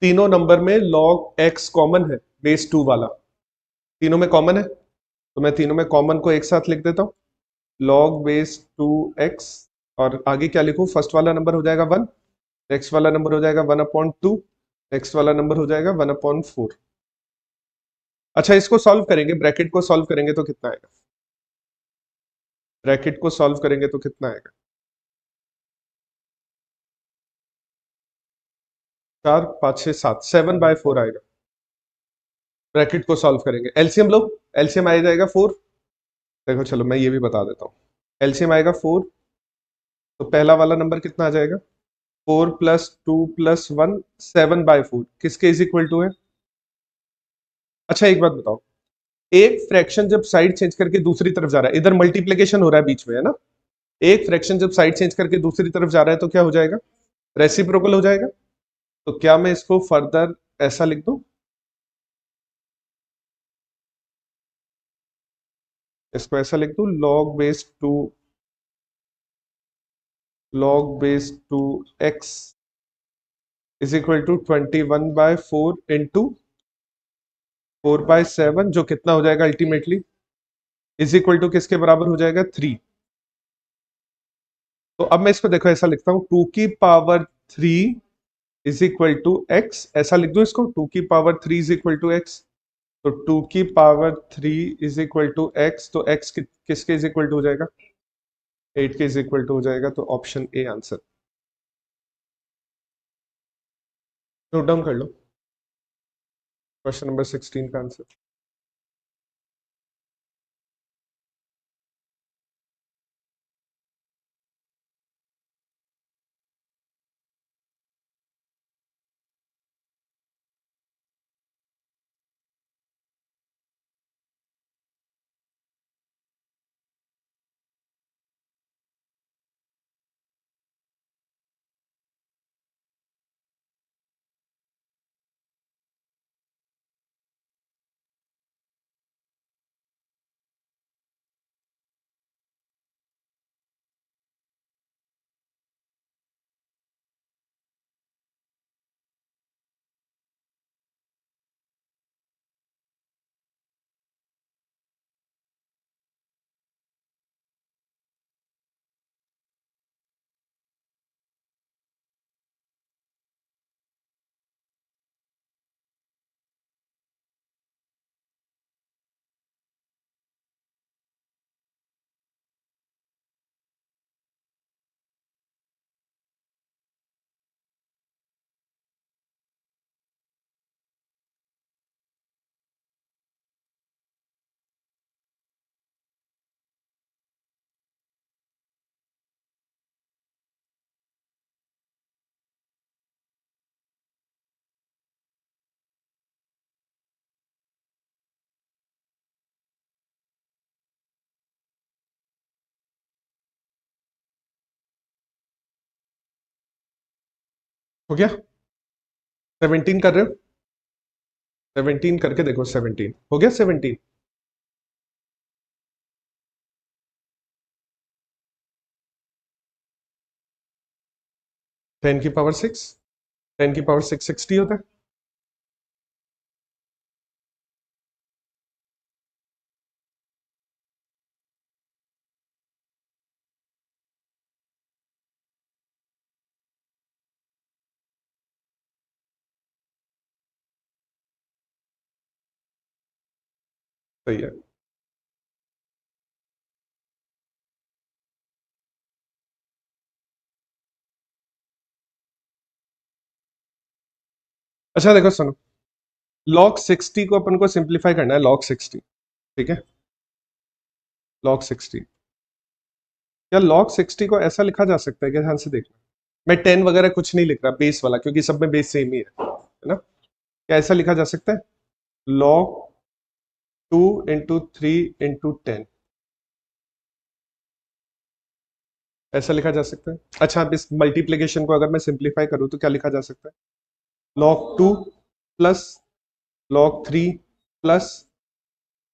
तीनों नंबर में log x कॉमन है, बेस 2 वाला तीनों में कॉमन है, तो मैं तीनों में कॉमन को एक साथ लिख देता हूं, log बेस 2x, और आगे क्या लिखूं, फर्स्ट वाला नंबर हो जाएगा 1, नेक्स्ट वाला नंबर हो जाएगा 1/2, नेक्स्ट वाला नंबर हो जाएगा 1/4। अच्छा, इसको सॉल्व करेंगे, ब्रैकेट को सॉल्व करेंगे तो कितना आएगा, ब्रैकेट को सॉल्व करेंगे तो कितना आएगा, 4 5 6 7, 7/4 आएगा। ब्रैकेट को सॉल्व करेंगे, एलसीएम लो। एलसीएम आ जाएगा 4। देखो चलो मैं ये भी बता देता हूँ। एलसीएम आएगा 4, तो पहला वाला नंबर कितना आ जाएगा? 4 + 2 + 1, 7/4 किसके इज इक्वल टू है? अच्छा एक बात बताओ, एक फ्रैक्शन जब साइड चेंज करके दूसरी तरफ जा रहा है, इधर मल्टीप्लीकेशन हो रहा है बीच में, है ना? एक फ्रैक्शन जब साइड चेंज करके दूसरी तरफ जा रहा है तो क्या हो जाएगा? रेसिप्रोकल हो जाएगा। तो क्या मैं इसको फर्दर ऐसा लिख दूं? इसको ऐसा लिख दूं, log base 2 is equal to 21/4 into 4/7, जो कितना हो जाएगा अल्टीमेटली, इज इक्वल टू किसके बराबर हो जाएगा? 3। तो अब मैं इसको देखो ऐसा लिखता हूं, 2 की power 3 is equal to x, ऐसा लिख दूं इसको, 2 की power 3 is equal to x. तो 2 की power 3 is equal to x, तो एक्स किसके इज इक्वल टू हो जाएगा? 8 के इज इक्वल टू हो जाएगा। तो option A answer. Note down कर लो क्वेश्चन नंबर 16 का आंसर। हो गया? 17 कर रहे हो? 17 करके देखो, 17 हो गया? 17। 10 की पावर 6, 10 की पावर 6 60 होता है। सही है। अच्छा देखो सुनो, log 60 को अपन को सिंप्लीफाई करना है, log 60। ठीक है, log 60। क्या log 60 को ऐसा लिखा जा सकता है? क्या ध्यान से देखना, मैं 10 वगैरह कुछ नहीं लिख रहा बेस वाला, क्योंकि सब में बेस सेम ही है ना? क्या ऐसा लिखा जा सकता है? log 2 × 3 × 10, ऐसा लिखा जा सकता है। अच्छा, अब इस मल्टीप्लीकेशन को अगर मैं सिंप्लीफाई करूं तो क्या लिखा जा सकता है? log 2 plus log 3 plus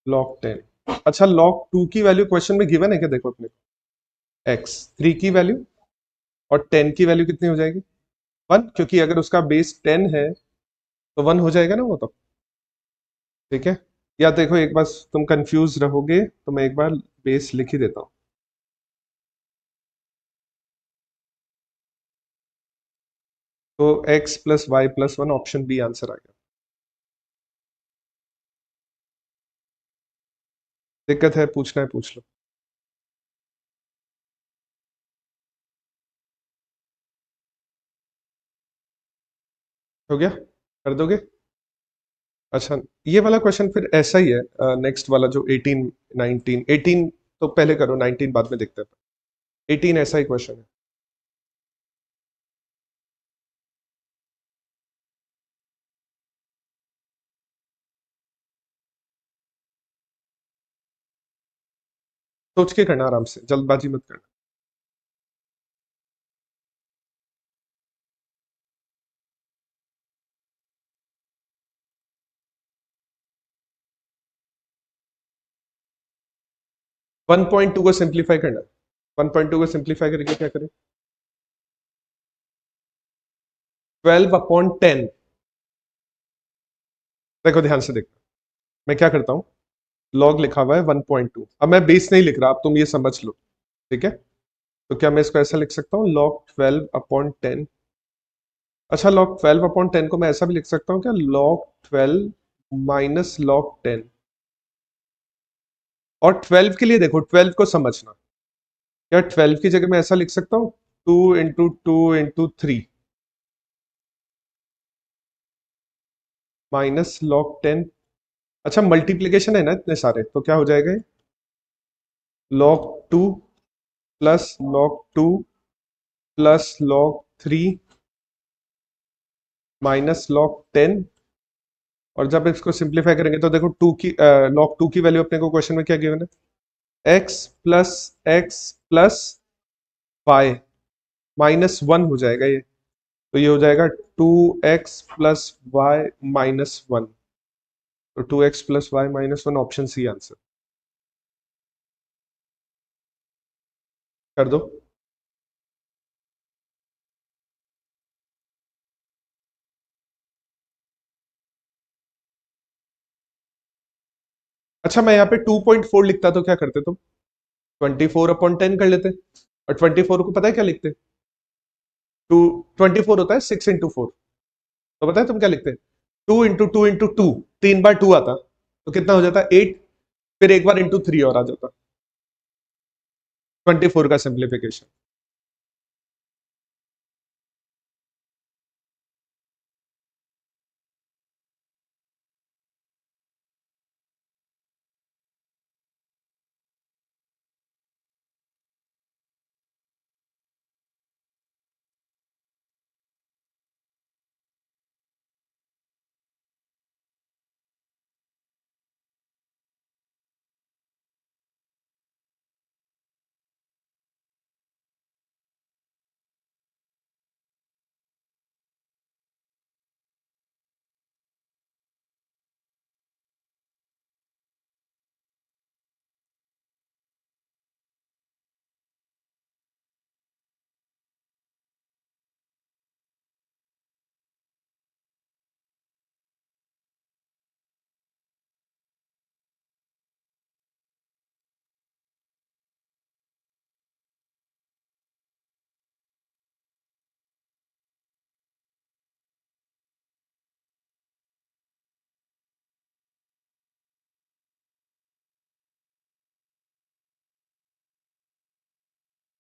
log 10। अच्छा, log 2 की वैल्यू क्वेश्चन में गिवन है क्या? देखो अपने एक्स 3 की वैल्यू और 10 की वैल्यू कितनी हो जाएगी? 1, क्योंकि अगर उसका बेस 10 है तो 1 हो जाएगा ना वो तो। ठीक है, या देखो एक बार तुम कंफ्यूज रहोगे तो मैं एक बार बेस लिख ही देता हूँ। तो x + y + 1, option B answer आ गया। दिक्कत है, पूछना है पूछ लो। हो गया? कर दोगे? अच्छा, ये वाला क्वेश्चन फिर ऐसा ही है, नेक्स्ट वाला जो 18 19 18 तो पहले करो, 19 बाद में देखते हैं। 18 ऐसा ही क्वेश्चन है। सोच के करना, आराम से, जल्दबाजी मत करना। 1.2 को सिंप्लीफाई करना। 1.2 को सिंप्लीफाई करके क्या करें? 12/10। देखो ध्यान से देखो, मैं क्या करता हूँ, लॉग लिखा हुआ है 1.2, अब मैं बेस नहीं लिख रहा, अब तुम ये समझ लो। ठीक है, तो क्या मैं इसको ऐसा लिख सकता हूँ, लॉग 12/10। अच्छा, लॉग 12/10 को मैं ऐसा भी लिख सकता हूँ क्या, लॉग 12 माइनस लॉग 10। और 12 के लिए देखो, 12 को समझना, क्या 12 की जगह मैं ऐसा लिख सकता हूँ, 2 × 2 × 3 माइनस लॉग 10। अच्छा, मल्टीप्लीकेशन है ना इतने सारे, तो क्या हो जाएगा, log 2 plus log 2 plus log 3 minus log 10। और जब इसको सिंप्लीफाई करेंगे तो देखो, टू की लॉग 2 की वैल्यू अपने को क्वेश्चन में क्या गिवन है, x प्लस वाई माइनस 1 हो जाएगा ये। तो ये हो जाएगा 2x प्लस वाई माइनस 1। तो 2x plus y minus 1, option C answer. कर दो। अच्छा, मैं यहाँ पे 2.4 लिखता तो क्या करते तुम, 24/10 कर लेते। और 24 को पता है क्या लिखते, टू 24 होता है 6 × 4। तो पता है तुम क्या लिखते, 2 × 2 × 2, 3 बार 2 आता, तो कितना हो जाता, 8। फिर एक बार × 3 और आ जाता, 24 का सिंप्लीफिकेशन।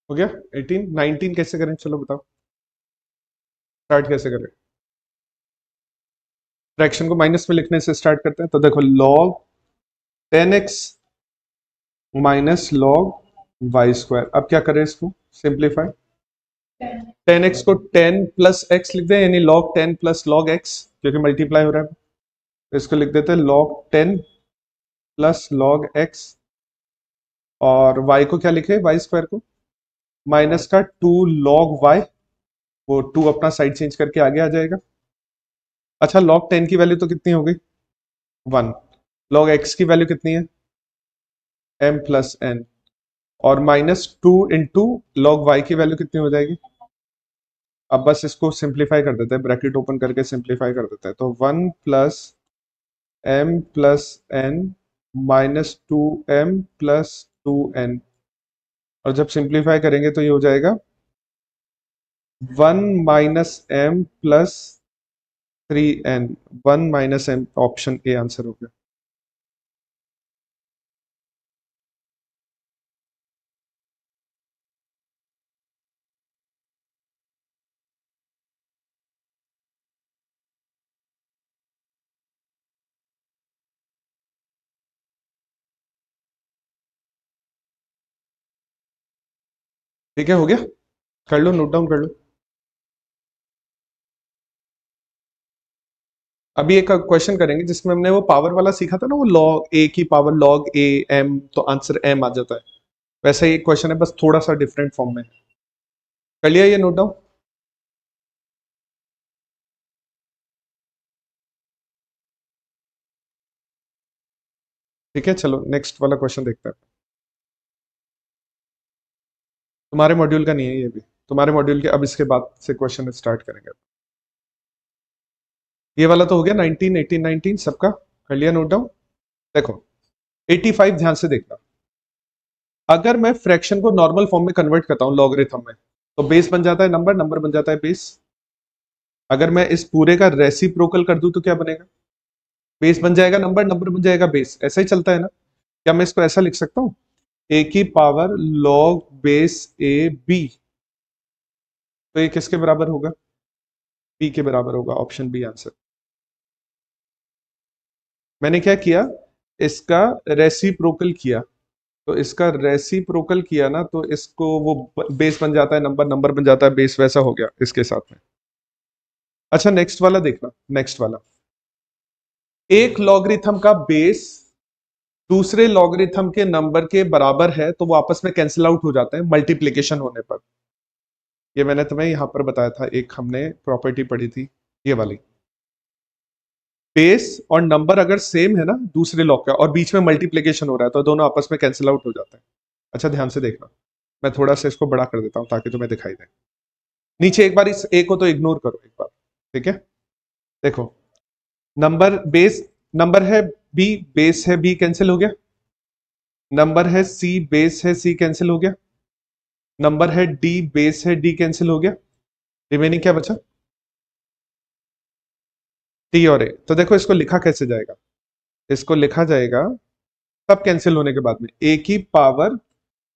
हो गया 18 19 कैसे करें, चलो बताओ, स्टार्ट कैसे करें। फ्रैक्शन को माइनस में लिखने से स्टार्ट करते हैं, तो देखो log 10x minus log y²। अब क्या करें इसको सिंप्लीफाई, 10x को 10 प्लस x लिख दें, यानी लॉग 10 प्लस लॉग x, क्योंकि मल्टीप्लाई हो रहा है। तो इसको लिख देते हैं लॉग 10 प्लस लॉग x। और y को क्या लिखे, y² को माइनस का 2 log y, वो 2 अपना साइड चेंज करके आगे आ जाएगा। अच्छा, log 10 की वैल्यू तो कितनी हो गई, 1। log x की वैल्यू कितनी है, m+n। और -2 × log y की वैल्यू कितनी हो जाएगी। अब बस इसको सिंप्लीफाई कर देते हैं, ब्रैकेट ओपन करके सिंप्लीफाई कर देते हैं, तो 1 + m+n -2m+2n। और जब सिंप्लीफाई करेंगे तो ये हो जाएगा 1 - m + 3n। 1 - m, option A answer हो गया। ठीक है, हो गया? कर लो, नोट डाउन कर लो। अभी एक क्वेश्चन करेंगे जिसमें हमने वो पावर वाला सीखा था ना, वो लॉग ए की पावर लॉग ए एम, तो आंसर एम आ जाता है। वैसा ही एक क्वेश्चन है, बस थोड़ा सा डिफरेंट फॉर्म में। कर लिया ये नोट डाउन? ठीक है, चलो नेक्स्ट वाला क्वेश्चन देखते हैं। तुम्हारे मॉड्यूल का नहीं है ये भी, तुम्हारे मॉड्यूल के अब इसके बाद से क्वेश्चन स्टार्ट करेंगे। ये वाला तो हो गया 19 18 19 सबका। कर लिया नोट डाउन? देखो 85 ध्यान से देखना। अगर मैं फ्रैक्शन को नॉर्मल फॉर्म में कन्वर्ट करता हूं लॉगरिथम में, तो बेस बन जाता है नंबर, नंबर बन जाता है बेस। अगर मैं इस पूरे का रेसिप्रोकल कर दूं तो क्या बनेगा? बेस बन जाएगा नंबर, नंबर बन जाएगा बेस। ऐसा ही चलता है ना? क्या मैं इसको ऐसा लिख सकता हूं? ए की power log base a b, तो ये किसके बराबर होगा? बी के बराबर होगा। Option B answer. मैंने क्या किया? इसका रेसिप्रोकल किया। तो इसका रेसिप्रोकल किया ना, तो इसको वो बेस बन जाता है नंबर, नंबर बन जाता है बेस, वैसा हो गया इसके साथ में। अच्छा नेक्स्ट वाला देखना, नेक्स्ट वाला। एक लॉगरिथम का बेस दूसरे लॉगरिथम के नंबर के बराबर है तो वो आपस में कैंसिल आउट हो जाते हैं मल्टीप्लिकेशन होने पर। ये मैंने तुम्हें यहां पर बताया था, एक हमने प्रॉपर्टी पढ़ी थी ये वाली। बेस और नंबर अगर सेम है ना दूसरे लॉग का, और बीच में मल्टीप्लिकेशन हो रहा है, तो दोनों आपस में कैंसिल आउट हो जाते हैं। अच्छा ध्यान से देखना, मैं थोड़ा सा इसको बड़ा कर देता हूं ताकि तुम्हें दिखाई दे। नीचे एक बार इस ए को तो इग्नोर करो एक बार। ठीक है, देखो नंबर बेस, नंबर है बी, बेस है बी, कैंसिल हो गया। नंबर है सी, बेस है सी, कैंसिल हो गया। नंबर है डी, बेस है डी, कैंसिल हो गया। रिमेनिंग क्या बचा? टी और ए। तो देखो इसको लिखा कैसे जाएगा? इसको लिखा जाएगा सब कैंसिल होने के बाद में ए की पावर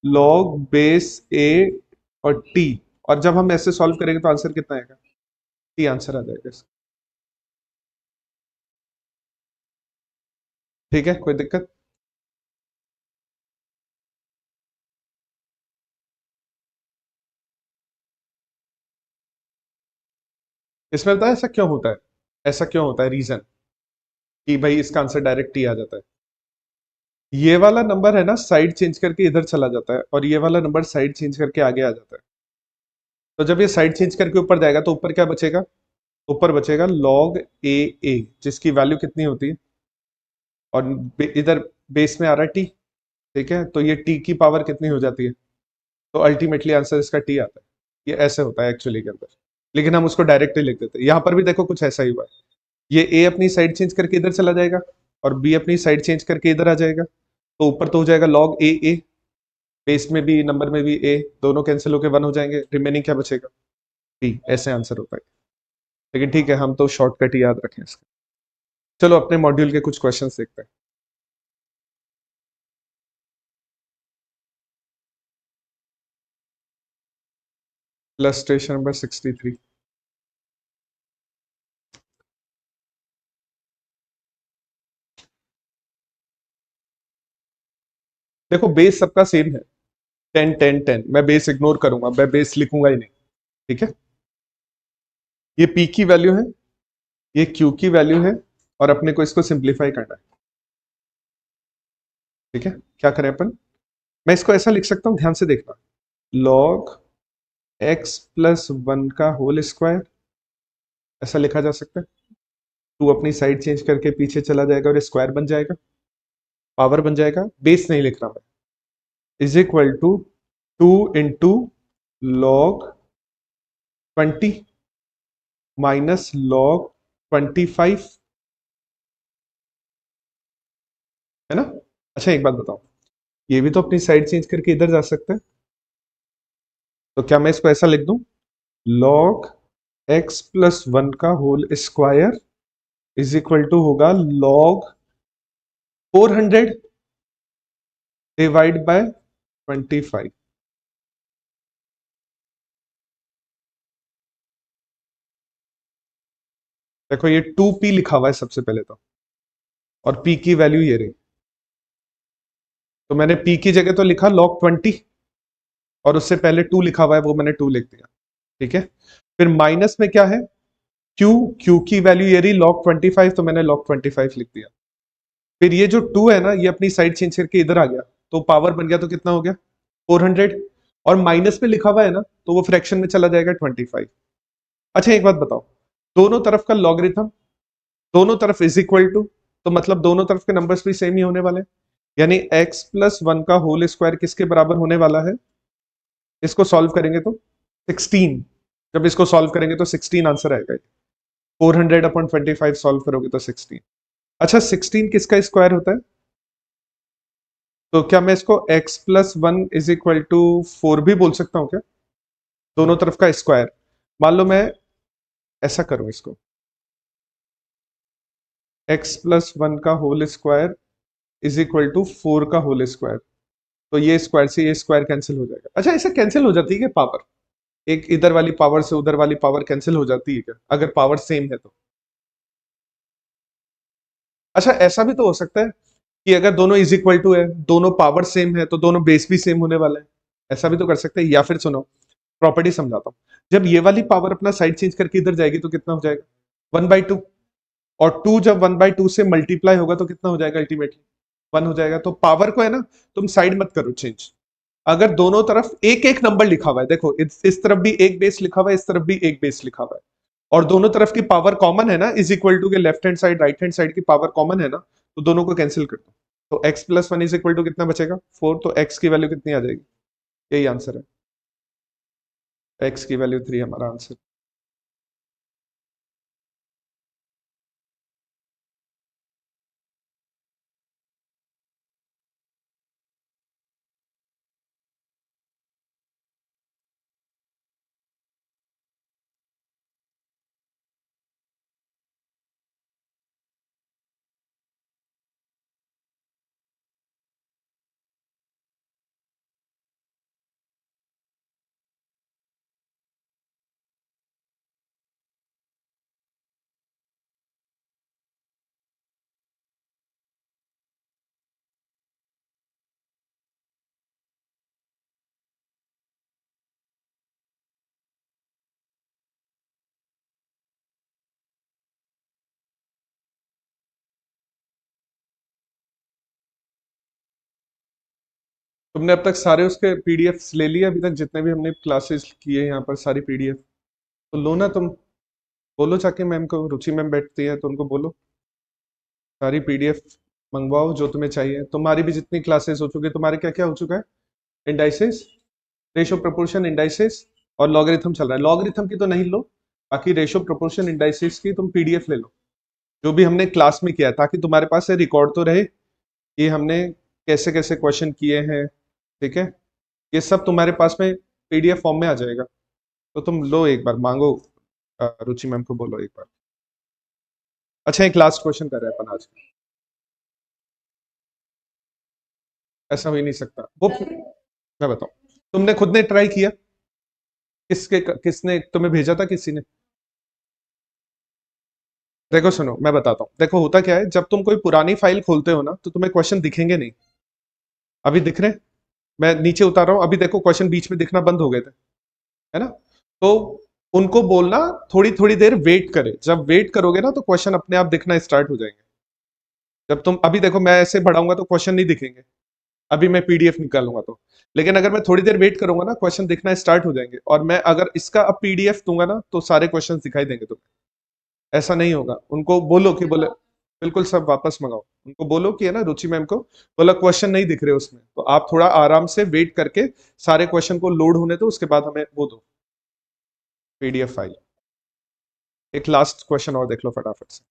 लॉग बेस ए और टी। और जब हम ऐसे सॉल्व करेंगे तो आंसर कितना आएगा? टी आंसर आ जाएगा इसका। ठीक है, कोई दिक्कत? इसमें बताया ऐसा क्यों होता है? ऐसा क्यों होता है रीजन कि भाई इसका आंसर डायरेक्ट टी आ जाता है? ये वाला नंबर है ना साइड चेंज करके इधर चला जाता है, और ये वाला नंबर साइड चेंज करके आगे आ जाता है। तो जब ये साइड चेंज करके ऊपर जाएगा तो ऊपर क्या बचेगा? ऊपर बचेगा लॉग ए ए, जिसकी वैल्यू कितनी होती है? और इधर बेस में आ रहा है टी। ठीक है, तो ये टी की पावर कितनी हो जाती है? तो अल्टीमेटली आंसर इसका टी आता है। ये ऐसे होता है एक्चुअली के अंदर, लेकिन हम उसको डायरेक्ट ही लिख देते हैं। यहाँ पर भी देखो कुछ ऐसा ही हुआ है। ये ए अपनी साइड चेंज करके इधर चला जाएगा, और बी अपनी साइड चेंज करके इधर आ जाएगा। तो ऊपर तो हो जाएगा लॉग ए ए, बेस में भी नंबर में भी ए, दोनों कैंसिल होकर वन हो जाएंगे। रिमेनिंग क्या बचेगा? टी। ऐसे आंसर होता है। लेकिन ठीक है, हम तो शॉर्टकट ही याद रखें इसका। चलो अपने मॉड्यूल के कुछ क्वेश्चंस देखते हैं। Illustration number 63। देखो बेस सबका सेम है, 10 10 10। मैं बेस इग्नोर करूंगा, मैं बेस लिखूंगा ही नहीं। ठीक है, ये पी की वैल्यू है, ये क्यू की वैल्यू है, और अपने को इसको सिंप्लीफाई करना है। ठीक है, क्या करें अपन? मैं इसको ऐसा लिख सकता हूं, ध्यान से देखना। लॉग एक्स प्लस वन का होल स्क्वायर, ऐसा लिखा जा सकता है। टू अपनी साइड चेंज करके पीछे चला जाएगा और स्क्वायर बन जाएगा, पावर बन जाएगा। बेस नहीं लिख रहा मैं। Is equal to 2 into log 20 minus log 25, है ना? अच्छा एक बात बताओ, ये भी तो अपनी साइड चेंज करके इधर जा सकते हैं। तो क्या मैं इसको ऐसा लिख दूं? लॉग एक्स प्लस वन का whole square is equal to होगा लॉग 400 डिवाइड बाय 25। देखो ये 2p लिखा हुआ है सबसे पहले तो, और p की वैल्यू ये रही। तो मैंने p की जगह तो लिखा log 20, और उससे पहले 2 लिखा हुआ है वो मैंने 2 लिख दिया, ठीक है। फिर माइनस में क्या है, क्यू, क्यू की वैल्यू ये रही log 25, तो मैंने log 25 लिख दिया। फिर ये जो 2 है ना, ये अपनी साइड चेंज करके इधर आ गया, तो पावर बन गया, तो कितना हो गया 400। और माइनस में लिखा हुआ है ना, तो वो फ्रैक्शन में चला जाएगा 25। अच्छा एक बात बताओ, दोनों तरफ का लॉगरिथम, दोनों तरफ इज इक्वल टू, तो मतलब दोनों तरफ के नंबर्स भी सेम ही होने वाले हैं। यानी x+1 का होल स्क्वायर किसके बराबर होने वाला है, इसको सॉल्व करेंगे तो 16। जब इसको सॉल्व करेंगे तो 16 आंसर आएगा। 400/25 सॉल्व करोगे तो 16। अच्छा 16 किसका स्क्वायर होता है, तो क्या मैं इसको x+1 इज इक्वल टू 4 भी बोल सकता हूं क्या, दोनों तरफ का स्क्वायर। मान लो मैं ऐसा करूं इसको, x+1 का whole square is equal to 4 का होल स्क्वायर, तो ये स्क्वायर से ये स्क्वायर कैंसिल हो जाएगा। अच्छा ऐसे कैंसिल हो जाती है क्या पावर, एक इधर वाली पावर से उधर वाली पावर कैंसिल हो जाती है क्या, अगर पावर सेम है तो। अच्छा ऐसा भी तो हो सकता है कि अगर दोनों इज इक्वल टू है, दोनों पावर सेम है, तो दोनों बेस भी सेम होने वाला है, ऐसा भी तो कर सकते हैं। या फिर सुनो, प्रॉपर्टी समझाता हूँ, जब ये वाली पावर अपना साइड चेंज करके इधर जाएगी तो कितना हो जाएगा 1/2, और 2 जब 1/2 से मल्टीप्लाई होगा तो कितना हो जाएगा अल्टीमेटली 1 हो जाएगा। तो पावर को है ना, तुम साइड मत करो चेंज, अगर दोनों तरफ एक एक नंबर लिखा हुआ है, देखो इस तरफ भी एक बेस लिखा हुआ है, इस तरफ भी एक बेस लिखा हुआ है, और दोनों तरफ की पावर कॉमन है ना, इज इक्वल टू के left hand side right hand side की पावर कॉमन है ना, तो दोनों को कैंसिल कर दो, तो x+1 इज इक्वल टू कितना बचेगा 4, तो x की वैल्यू कितनी आ जाएगी, यही आंसर है, x की वैल्यू 3 हमारा आंसर। तुमने अब तक सारे उसके पीडीएफ ले लिए अभी तक, जितने भी हमने क्लासेस किए यहाँ पर सारी पीडीएफ, तो लो ना तुम, बोलो जाके मैम को, रुचि मैम बैठती है तो उनको बोलो सारी पीडीएफ मंगवाओ जो तुम्हें चाहिए। तुम्हारी भी जितनी क्लासेस हो चुकी, तुम्हारे क्या क्या हो चुका है, इंडाइसेस, रेशो प्रोपोर्शन, इंडाइसेस, और लॉगरिथम चल रहा है। लॉगरिथम की तो नहीं लो, बाकी रेशो प्रोपोर्शन इंडाइसेस की तुम पीडीएफ ले लो, जो भी हमने क्लास में किया है, ताकि तुम्हारे पास रिकॉर्ड तो रहे कि हमने कैसे कैसे क्वेश्चन किए हैं, ठीक है। ये सब तुम्हारे पास में पीडीएफ फॉर्म में आ जाएगा, तो तुम लो एक बार, मांगो रुचि मैम को बोलो एक बार। अच्छा एक लास्ट क्वेश्चन कर रहे हैं अपन आज, ऐसा हो ही नहीं सकता वो, मैं बताऊं, तुमने खुद ने ट्राई किया, किसने तुम्हें भेजा था, किसी ने। देखो सुनो मैं बताता हूँ, देखो होता क्या है, जब तुम कोई पुरानी फाइल खोलते हो ना, तो तुम्हें क्वेश्चन दिखेंगे नहीं, अभी दिख रहे हैं, मैं नीचे उतार रहा हूँ, अभी देखो क्वेश्चन बीच में दिखना बंद हो गए थे, है ना। तो उनको बोलना थोड़ी थोड़ी देर वेट करे, जब वेट करोगे ना तो क्वेश्चन अपने आप दिखना स्टार्ट हो जाएंगे। जब तुम अभी देखो मैं ऐसे बढ़ाऊंगा तो क्वेश्चन नहीं दिखेंगे, अभी मैं पीडीएफ निकालूंगा तो, लेकिन अगर मैं थोड़ी देर वेट करूंगा ना, क्वेश्चन दिखना स्टार्ट हो जाएंगे, और मैं अगर इसका अब पीडीएफ दूंगा ना, तो सारे क्वेश्चन दिखाई देंगे तुम्हें। ऐसा नहीं होगा, उनको बोलो कि बोले बिल्कुल सब वापस मंगाओ, उनको बोलो कि है ना रुचि मैम को, बोला क्वेश्चन नहीं दिख रहे उसमें, तो आप थोड़ा आराम से वेट करके सारे क्वेश्चन को लोड होने दो, उसके बाद हमें वो दो पीडीएफ फाइल। एक लास्ट क्वेश्चन और देख लो फटाफट से।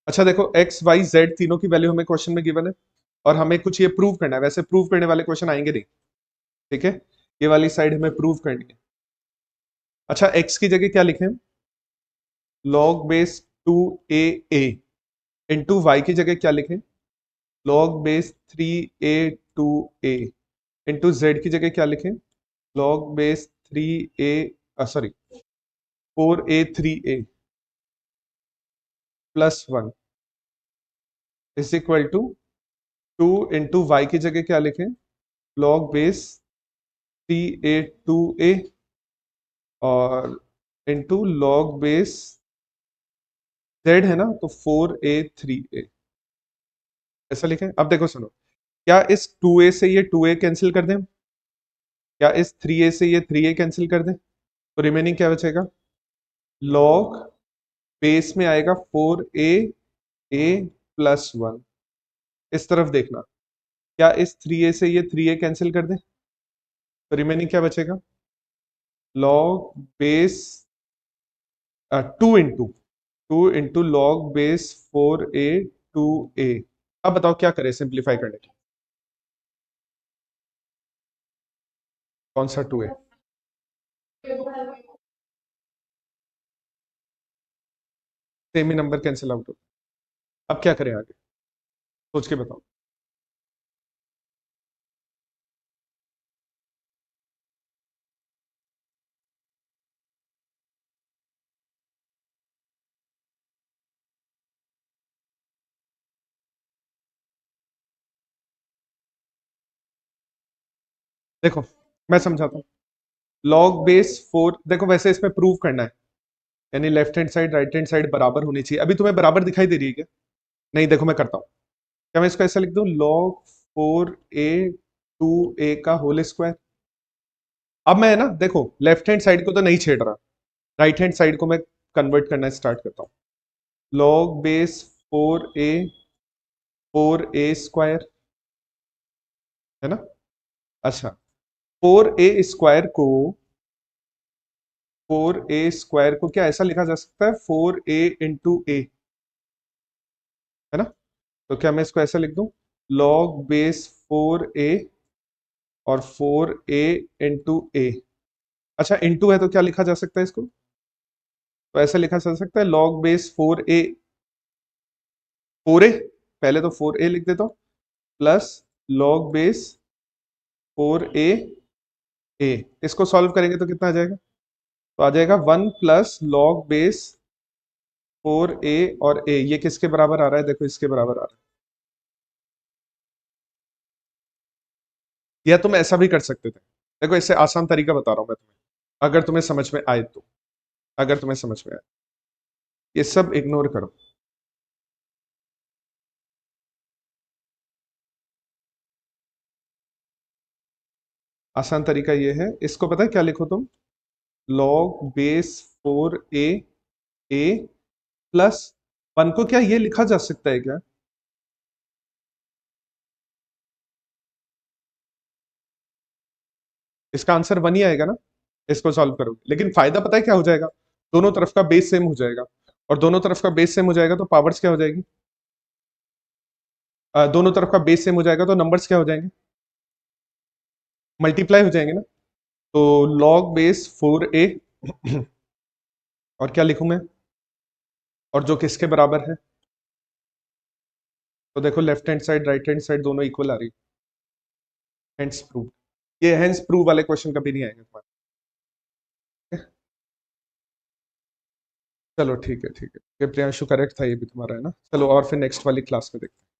अच्छा देखो एक्स वाई जेड तीनों की वैल्यू हमें क्वेश्चन में गिवन है, और हमें कुछ ये प्रूव करना है, वैसे प्रूव करने वाले क्वेश्चन आएंगे नहीं, ठीक है, ये वाली साइड हमें प्रूव करनी है। अच्छा एक्स की जगह क्या लिखें, log base 2a into y की जगह क्या लिखें, log base 3a2a into Z की जगह क्या लिखें, log base 3a sorry 4a3a +1 is equal to two into y की जगह क्या लिखें, लॉग बेस 3a 2a और इंटू लॉग बेस z है ना, तो 4a 3a, ऐसा लिखें। अब देखो सुनो, क्या इस 2a से ये 2a कैंसिल कर दें, क्या इस 3a से ये 3a कैंसिल कर दें, तो रिमेनिंग क्या बचेगा, लॉग बेस में आएगा 4a प्लस 1। इस तरफ देखना, क्या इस 3a से ये 3a कैंसिल कर दें, तो रिमेनिंग क्या बचेगा, log base 2 into log base 4a 2a। अब बताओ क्या करें सिंप्लीफाई करने के लिए? कौन सा 2a? सेम ही नंबर कैंसिल आउट हो। अब क्या करें आगे, सोच के बताओ। देखो मैं समझाता हूँ, लॉग बेस 4, देखो वैसे इसमें प्रूव करना है, यानी left hand side right hand side बराबर होनी चाहिए। अभी तुम्हें बराबर दिखाई दे रही है क्या? नहीं, देखो मैं करता हूँ। क्या मैं इसको ऐसा लिख दूं, लॉग 4a 2a का होल स्क्वायर। अब मैं ना देखो लेफ्ट हैंड साइड को तो नहीं छेड़ रहा, राइट हैंड साइड को मैं कन्वर्ट करना स्टार्ट करता हूँ। लॉग बेस 4a स्क्वायर, है ना। अच्छा, 4a स्क्वायर को क्या ऐसा लिखा जा सकता है, 4a इंटू a, है ना। तो क्या मैं इसको ऐसा लिख दूं, लॉग बेस 4a और 4a इंटू a। अच्छा, इंटू है तो क्या लिखा जा सकता है इसको, तो ऐसा लिखा जा सकता है लॉग बेस 4a पहले तो 4a लिख देता हूँ, प्लस लॉग बेस 4a। इसको सॉल्व करेंगे तो कितना आ जाएगा, तो आ जाएगा 1 प्लस लॉग बेस 4a और a, ये किसके बराबर आ रहा है, देखो इसके बराबर आ रहा है। या तुम ऐसा भी कर सकते थे, देखो इससे आसान तरीका बता रहा हूं मैं तुम्हें, अगर तुम्हें समझ में आए तो, अगर तुम्हें समझ में आए, ये सब इग्नोर करो। आसान तरीका ये है, इसको पता है क्या लिखो तुम, लॉग बेस 4a प्लस 1 को क्या ये लिखा जा सकता है क्या, इसका आंसर 1 ही आएगा ना, इसको सॉल्व करोगे। लेकिन फायदा पता है क्या हो जाएगा, दोनों तरफ का बेस सेम हो जाएगा, और दोनों तरफ का बेस सेम हो जाएगा तो पावर्स क्या हो जाएगी, दोनों तरफ का बेस सेम हो जाएगा तो नंबर्स क्या हो जाएंगे, मल्टीप्लाई हो जाएंगे ना। तो लॉग बेस 4a और क्या लिखूं मैं, और जो किसके बराबर है, तो देखो left hand side right hand side दोनों इक्वल आ रही है, हेंस प्रूव। ये हेंस प्रूव वाले क्वेश्चन कभी नहीं आएंगे तुम्हारे। चलो ठीक है ठीक है, ये प्रियांशु करेक्ट था, ये भी तुम्हारा है ना। चलो और फिर नेक्स्ट वाली क्लास में देखते हैं।